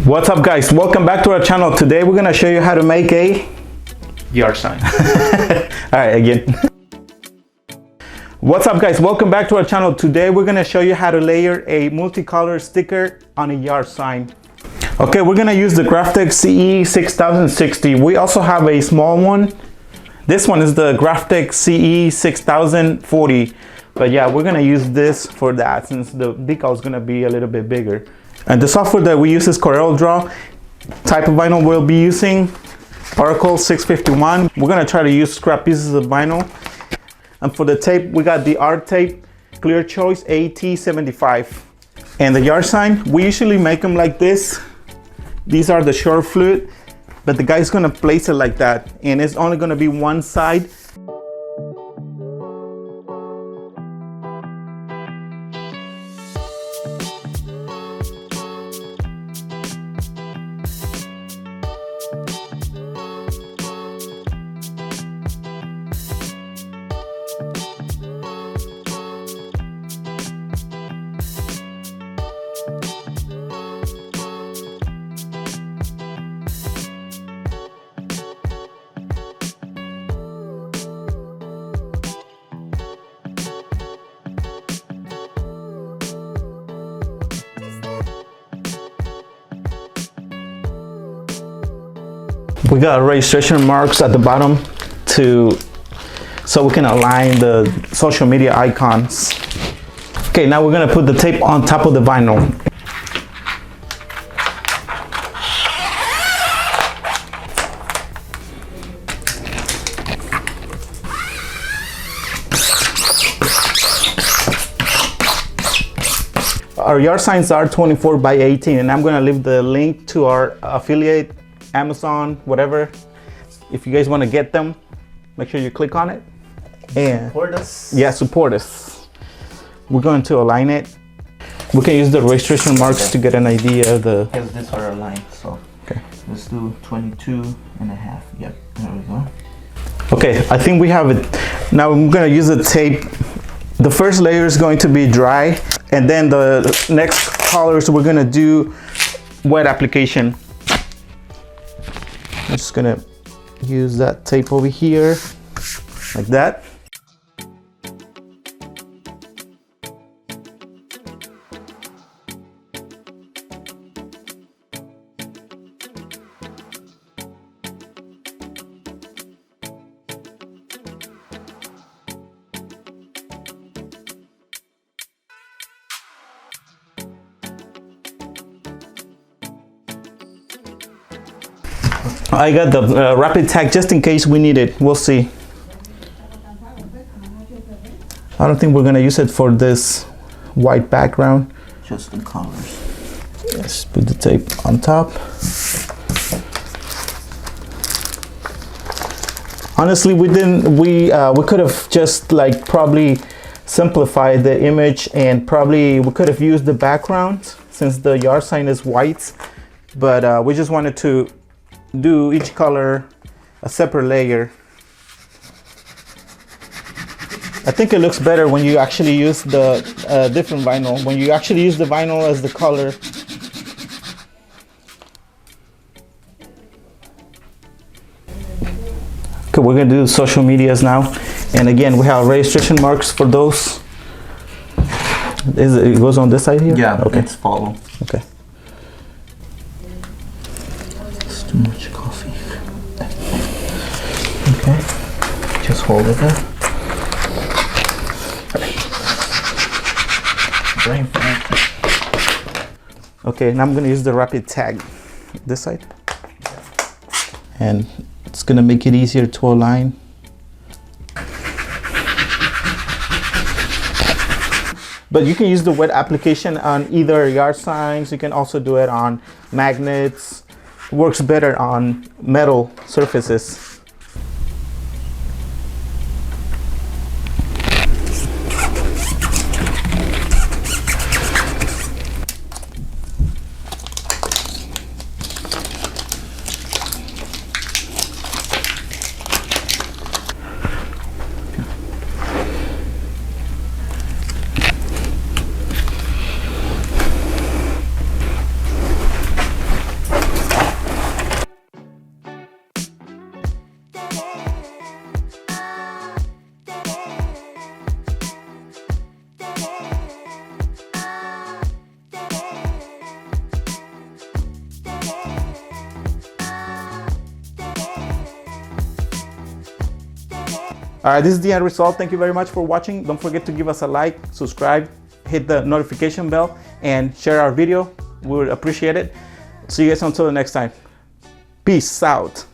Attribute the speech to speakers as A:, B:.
A: What's up guys, welcome back to our channel. Today we're gonna show you how to make a yard sign. Alright, again. What's up guys, welcome back to our channel. Today we're gonna show you how to layer a multicolor sticker on a yard sign. Okay, we're gonna use the Graphic CE 6060. We also have a small one. This one is the Graphic CE 6040. But yeah, we're gonna use this for that since the decal is gonna be a little bit bigger. And the software that we use is CorelDRAW. Type of vinyl we'll be using, Oracle 651. We're gonna try to use scrap pieces of vinyl. And for the tape, we got the art tape, Clear Choice AT75. And the yard sign, we usually make them like this. These are the short flute, but the guy's gonna place it like that. And it's only gonna be one side. We got registration marks at the bottom so we can align the social media icons. Okay, now we're gonna put the tape on top of the vinyl. Our yard signs are 24 by 18, and I'm gonna leave the link to our affiliate, Amazon, whatever. If you guys want to get them, make sure you click on it and support us. Yeah, support us. We're going to align it. We can use the registration marks to get an idea of the.
B: Because these are aligned, so
A: okay.
B: Let's do 22.5. Yep, there we go.
A: Okay, I think we have it. Now I'm gonna use the tape. The first layer is going to be dry, and then the next colors we're gonna do wet application. I'm just gonna use that tape over here, like that. I got the rapid tag just in case we need it. We'll see. I don't think we're gonna use it for this white background.
B: Just the colors.
A: Yes, put the tape on top. Honestly, we could have just like probably simplified the image, and probably we could have used the background since the yard sign is white, but we just wanted to do each color a separate layer. I think it looks better when you actually use the different vinyl, when you actually use the vinyl as the color. Okay, we're gonna do social medias now. And again, we have registration marks for those. It goes on this side here?
B: Yeah,
A: okay.
B: Let's follow.
A: Okay.
B: Too much coffee. Okay, just hold it there. Brain fat.
A: Okay, now I'm gonna use the rapid tag this side, and it's gonna make it easier to align. But you can use the wet application on either yard signs. You can also do it on magnets. Works better on metal surfaces. All right, this is the end result. Thank you very much for watching. Don't forget to give us a like, subscribe, hit the notification bell, and share our video. We would appreciate it. See you guys until the next time. Peace out.